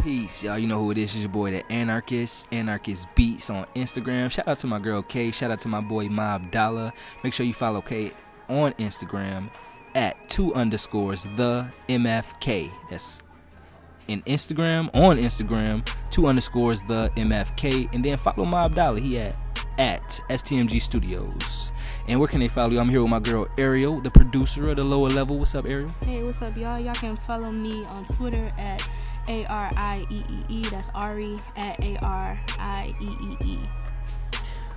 Peace, y'all. You know who it is. It's your boy, the Anarchist Beats on Instagram. Shout out to my girl K. Shout out to my boy Mob Dollar. Make sure you follow K on Instagram at 2_ the MFK. That's on Instagram, 2_ the MFK. And then follow Mob Dollar. He at STMG Studios. And where can they follow you? I'm here with my girl Ariel, the producer of The Lower Level. What's up, Ariel? Hey, what's up, y'all? Y'all can follow me on Twitter at ARIEEE. That's Ari at ARIEEE.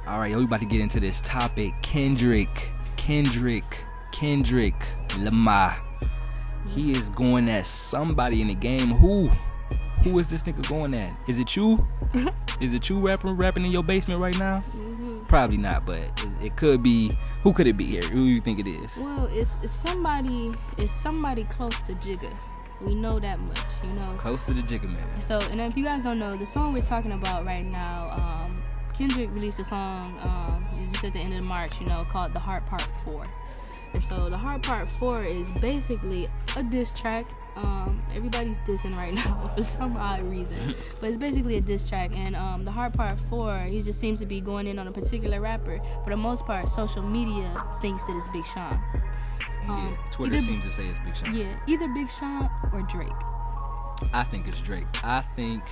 All right, yo, we about to get into this topic. Kendrick Lamar. He is going at somebody in the game. Who is this nigga going at? Is it you? Is it you rapping in your basement right now? Mm-hmm. Probably not, but it could be. Who could it be here? Who do you think it is? Well, it's somebody close to Jigga. We know that much, you know. Close to the Jigga man. So, and if you guys don't know, the song we're talking about right now, Kendrick released a song just at the end of March, you know, called The Heart Part 4. And so The Heart Part 4 is basically a diss track. Everybody's dissing right now for some odd reason. But it's basically a diss track. And The Heart Part 4, he just seems to be going in on a particular rapper. For the most part, social media thinks that it's Big Sean. Twitter seems to say it's Big Sean. Yeah, either Big Sean or Drake. I think it's Drake. I think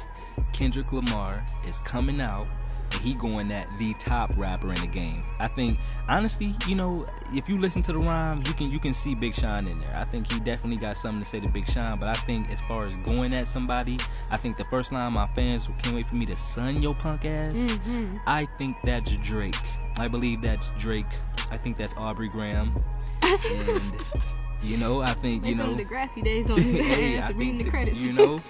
Kendrick Lamar is coming out and he going at the top rapper in the game. I think, honestly, you know, if you listen to the rhymes, you can see Big Sean in there. I think he definitely got something to say to Big Sean, but I think as far as going at somebody, I think the first line my fans can't wait for me to sun your punk ass. Mm-hmm. I think that's Drake. I believe that's Drake. I think that's Aubrey Graham. And you know, I think you know the grassy days on his ass reading the credits. You know,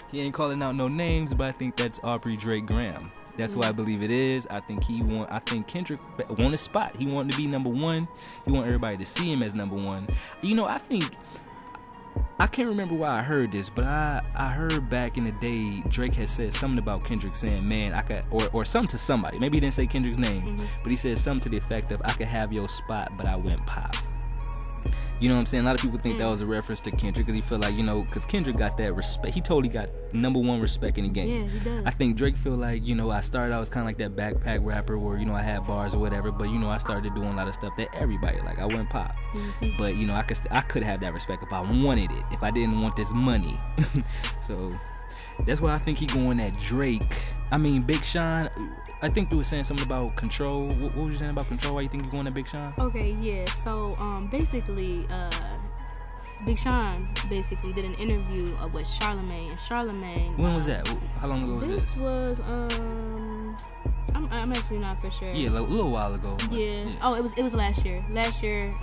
he ain't calling out no names, but I think that's Aubrey Drake Graham. That's who I believe it is. I think Kendrick want a spot. He wanted to be number one. He want everybody to see him as number one. You know, I can't remember why I heard this, but I heard back in the day Drake had said something about Kendrick saying, man, I could, or something to somebody. Maybe he didn't say Kendrick's name, but he said something to the effect of, I could have your spot, but I went pop. You know what I'm saying? A lot of people think that was a reference to Kendrick because he feel like, you know, because Kendrick got that respect. He totally got number one respect in the game. Yeah, he does. I think Drake feel like, you know, I started out as kind of like that backpack rapper where, you know, I had bars or whatever, but, you know, I started doing a lot of stuff that everybody like. I went pop. Mm-hmm. But, you know, I could have that respect if I wanted it, if I didn't want this money. So that's why I think he going at Drake. I mean, Big Sean, I think you were saying something about Control. What was you saying about Control? Why you think you're going at Big Sean? Okay, yeah. So, basically, Big Sean basically did an interview with Charlamagne. And Charlamagne... When was that? How long ago was this? This was, I'm actually not for sure. Yeah, a little while ago. Yeah. Oh, it was last year. Last year,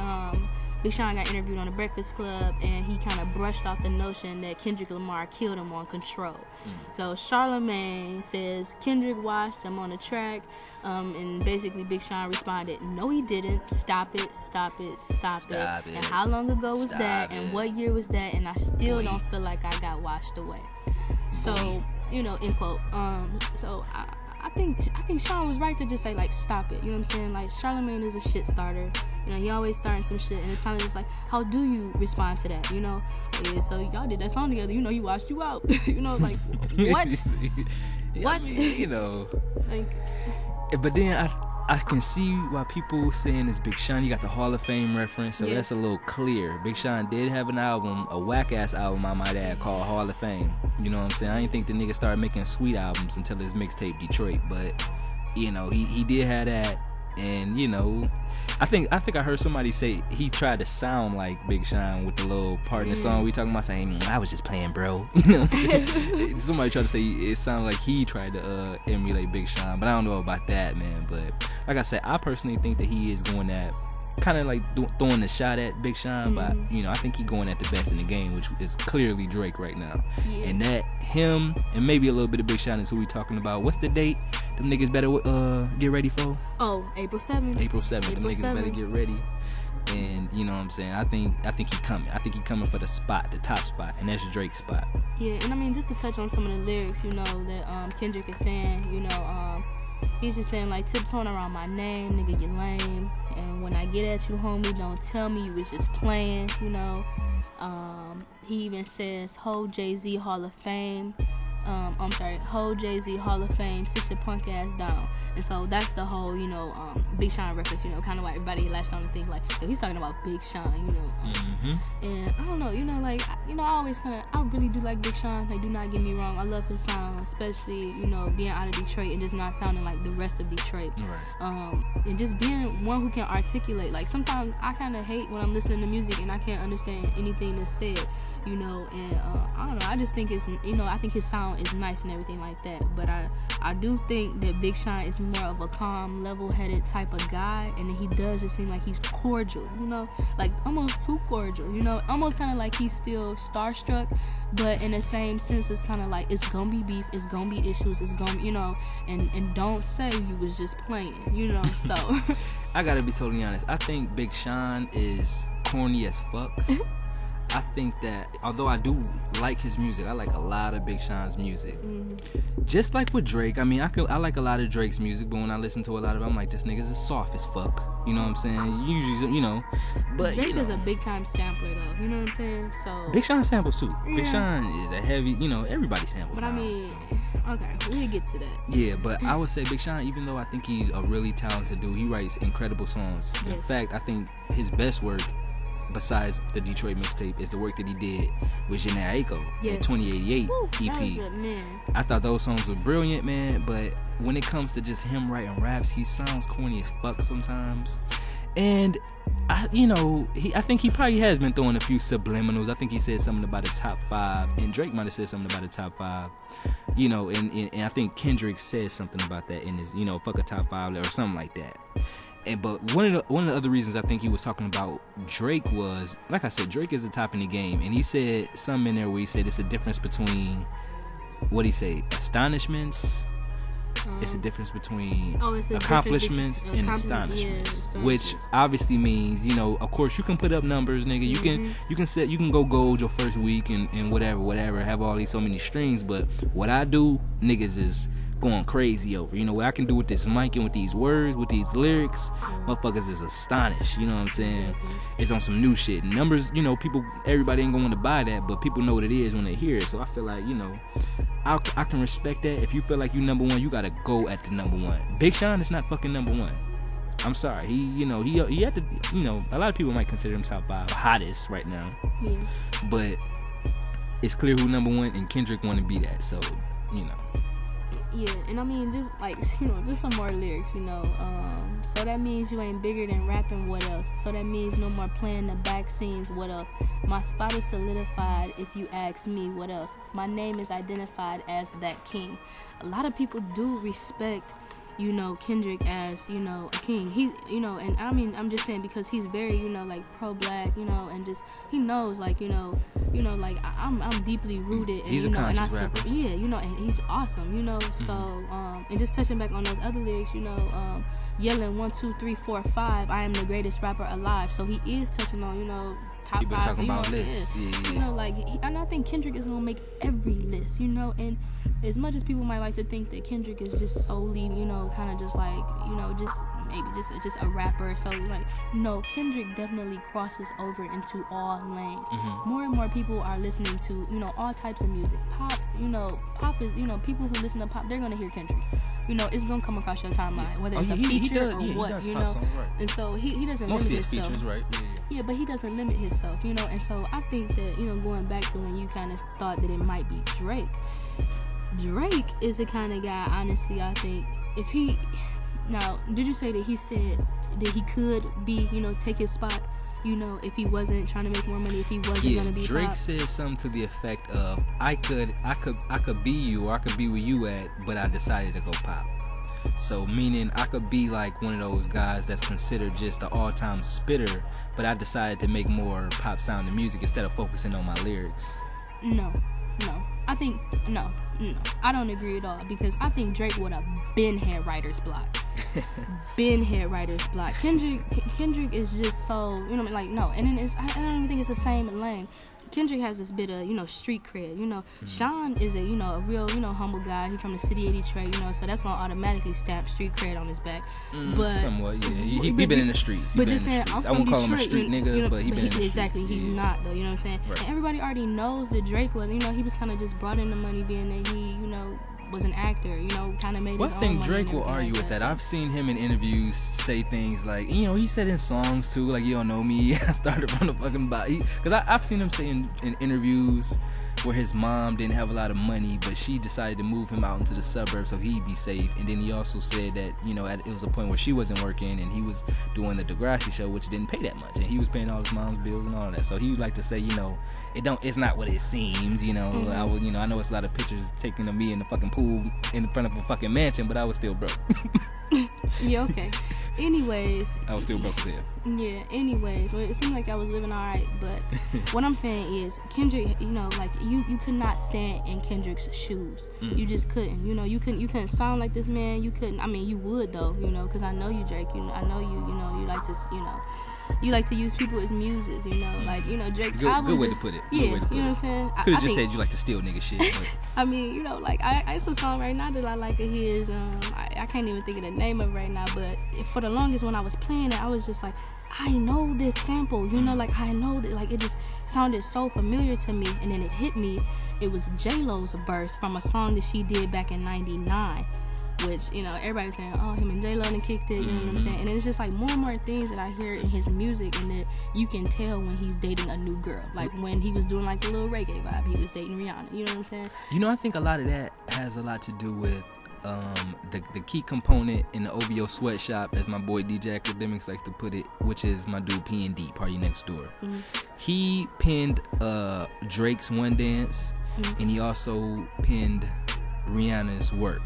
Big Sean got interviewed on the Breakfast Club, and he kind of brushed off the notion that Kendrick Lamar killed him on Control. So Charlamagne says Kendrick washed him on the track, and basically Big Sean responded, no he didn't, stop it. And how long ago was that, and what year was that, and I still don't feel like I got washed away. So, you know, end quote. So I think Sean was right to just say, like, stop it. You know what I'm saying? Like, Charlamagne is a shit starter. You know, he always starting some shit, and it's kind of just like, how do you respond to that? You know, yeah. So y'all did that song together. You know, he washed you out. You know, like what? What? I mean, you know. Like, but then I can see why people saying it's Big Sean. You got the Hall of Fame reference, so that's a little clear. Big Sean did have an album, a whack-ass album, I might add, called Hall of Fame. You know what I'm saying? I didn't think the nigga started making sweet albums until his mixtape Detroit, but, you know, he did have that, and, you know, I think I heard somebody say he tried to sound like Big Sean with the little part in the song we talking about, saying, I was just playing, bro. You know what I'm saying? Somebody tried to say it sounded like he tried to emulate Big Sean, but I don't know about that, man. But like I said, I personally think that he is going at kind of like throwing the shot at Big Sean, but you know, I think he going at the best in the game, which is clearly Drake right now. Yeah. And that him and maybe a little bit of Big Sean is who we talking about. What's the date them niggas better get ready for? Oh, April 7th. April 7th. Them niggas better get ready. And you know what I'm saying? I think he coming. I think he coming for the spot, the top spot, and that's Drake's spot. Yeah, and I mean, just to touch on some of the lyrics, you know, that Kendrick is saying, you know, he's just saying, like, tiptoeing around my name, nigga, you lame. And when I get at you, homie, don't tell me you was just playing, you know. He even says, hold Jay-Z Hall of Fame. I'm sorry, hold Jay-Z Hall of Fame, sit your punk ass down. And so that's the whole, you know, Big Sean reference, you know, kind of why everybody latched on to think like, yo, he's talking about Big Sean, you know. And I don't know, you know, like, you know, I really do like Big Sean. Like, do not get me wrong, I love his sound, especially, you know, being out of Detroit and just not sounding like the rest of Detroit. Right. And just being one who can articulate. Like, sometimes I kind of hate when I'm listening to music and I can't understand anything that's said, you know, and I don't know, I just think it's, you know, I think his sound is nice and everything like that, but I do think that Big Sean is more of a calm, level-headed type of guy, and he does just seem like he's cordial, you know, like almost too cordial, you know, almost kind of like he's still starstruck, but in the same sense, it's kind of like, it's gonna be beef, it's gonna be issues, it's gonna, you know, and don't say you was just playing, you know, so. I gotta be totally honest, I think Big Sean is corny as fuck. I think that although I do like his music, I like a lot of Big Sean's music. Just like with Drake, I mean, I like a lot of Drake's music, but when I listen to a lot of it, I'm like, this nigga's is soft as fuck. You know what I'm saying? Usually, you know, but Drake you know, is a big time sampler though. You know what I'm saying? So Big Sean samples too. Yeah. Big Sean is a heavy, you know, everybody samples. But now. I mean, okay, we'll get to that. Yeah, but I would say Big Sean, even though I think he's a really talented dude, he writes incredible songs. Yes. In fact, I think his best work, besides the Detroit mixtape, is the work that he did with Jhené Aiko, the 2088 Woo, EP. that was it, man. I thought those songs were brilliant, man, but when it comes to just him writing raps, he sounds corny as fuck sometimes. And I think he probably has been throwing a few subliminals. I think he said something about a top 5, and Drake might have said something about a top 5. You know, and I think Kendrick said something about that in his, you know, fuck a top 5 or something like that. But one of the other reasons I think he was talking about Drake was, like I said, Drake is the top in the game, and he said something in there where he said it's a difference between, what'd he say, astonishments. It's a difference between accomplishments and astonishments, which obviously means, you know, of course you can put up numbers, nigga. You can go gold your first week and whatever, have all these so many streams. But what I do, niggas, is going crazy over. You know what I can do with this mic and with these words, with these lyrics, motherfuckers is astonished. You know what I'm saying? It's on some new shit. Numbers, you know, everybody ain't gonna want to buy that, but people know what it is when they hear it. So I feel like, you know, I can respect that. If you feel like you number one, you gotta go at the number one. Big Sean is not fucking number one. I'm sorry. He had to, you know, a lot of people might consider him top 5 hottest right now. Yeah. But it's clear who number one, and Kendrick want to be that. So, you know. Yeah, and I mean, just like, you know, just some more lyrics, you know. So that means you ain't bigger than rapping, what else? So that means no more playing the back scenes, what else? My spot is solidified if you ask me, what else? My name is identified as that king. A lot of people do respect, you know, Kendrick as, you know, a king. He, you know, and I mean, I'm just saying because he's very, you know, like pro-black, you know, and just, he knows, like, you know, like I'm deeply rooted. And, he's you a know, conscious and rapper. Yeah, you know, and he's awesome, you know. So, and just touching back on those other lyrics, you know, yelling 1, 2, 3, 4, 5. I am the greatest rapper alive. So he is touching on, you know, top People 5. talking about know, lists. Yeah. You know, like, and I think Kendrick is gonna make every list, you know. And as much as people might like to think that Kendrick is just solely, you know, kind of just like, you know, just maybe just a rapper, so like, no, Kendrick definitely crosses over into all lanes. More and more people are listening to, you know, all types of music. Pop, you know, pop is, you know, people who listen to pop, they're gonna hear Kendrick. You know, it's gonna come across your timeline, whether it's a feature or what, you know. Songs, right. And so he doesn't Most limit of his himself. features, right? Yeah, but he doesn't limit himself, you know. And so I think that, you know, going back to when you kind of thought that it might be Drake is the kind of guy, honestly, I think, if he, now, did you say that he said that he could be, you know, take his spot, you know, if he wasn't trying to make more money, if he wasn't gonna be Drake pop? said something to the effect of, I could be you, or I could be where you at, but I decided to go pop. So meaning I could be like one of those guys that's considered just the all-time spitter, but I decided to make more pop sounding music instead of focusing on my lyrics. No. I think, no. I don't agree at all, because I think Drake would have been had writer's block. Kendrick is just so, you know, like, no. And then I don't even think it's the same lane. Kendrick has this bit of, street cred. Sean is a, a real, humble guy. He's from the city of Detroit, so that's gonna automatically stamp street cred on his back. But somewhat, yeah. He been in the streets. But just saying, I won't call him a street nigga, but he been in the streets. Exactly, he's not though. You know what I'm saying? Right. And everybody already knows that Drake was, he was kind of just brought in the money, being that he, was an actor, kind of made his own money. I think Drake will argue with that. I've seen him in interviews say things like, he said in songs too, like, you don't know me, I started from the fucking bottom. Because I've seen him say in interviews where his mom didn't have a lot of money, but she decided to move him out into the suburbs so he'd be safe. And then he also said that, it was a point where she wasn't working and he was doing the Degrassi show, which didn't pay that much. And he was paying all his mom's bills and all that. So he would like to say, it's not what it seems, I know it's a lot of pictures taken of me in the fucking pool in front of a fucking mansion, but I was still broke. Yeah, okay. Anyways, I was still broke as hell. Yeah, anyways, well, it seemed like I was living alright, but what I'm saying is Kendrick, like you could not stand in Kendrick's shoes. You just couldn't. You couldn't sound like this man. You couldn't. I mean, you would though, because I know you, Drake. I know you like to, you like to use people as muses, like, Drake's album. Good way to put it. Yeah, you know what I'm saying? Could have just said you like to steal nigga shit. But. I mean, like, it's a song right now that I like of his. I can't even think of the name of it right now, but for the longest when I was playing it, I was just like, I know this sample, like, I know that, like, it just sounded so familiar to me, and then it hit me. It was J-Lo's verse from a song that she did back in 99. Which, everybody was saying, oh, him and J-Lo done kicked it, you know what I'm saying? And it's just like more and more things that I hear in his music, and that you can tell when he's dating a new girl. Like when he was doing like the little reggae vibe, he was dating Rihanna, you know what I'm saying? I think a lot of that has a lot to do with the key component in the OVO sweatshop, as my boy DJ Academics likes to put it, which is my dude P&D, Party Next Door. He penned Drake's One Dance, and he also penned Rihanna's Work.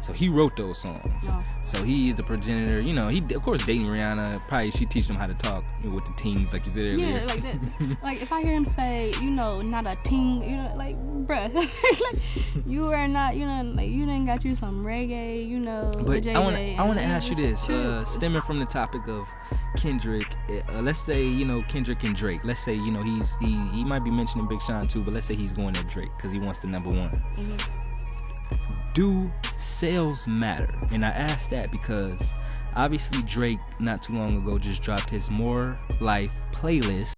So he wrote those songs. No. So he is the progenitor. He of course dating Rihanna. Probably she teach them how to talk with the teens, like you said earlier. Yeah, like that. Like if I hear him say, not a teen, like, bruh, like you are not, like you didn't got you some reggae, But JJ, I want to ask you this, stemming from the topic of Kendrick. Let's say Kendrick and Drake. Let's say he might be mentioning Big Sean too, but let's say he's going at Drake because he wants the number one. Do sales matter? And I ask that because obviously Drake not too long ago just dropped his More Life playlist.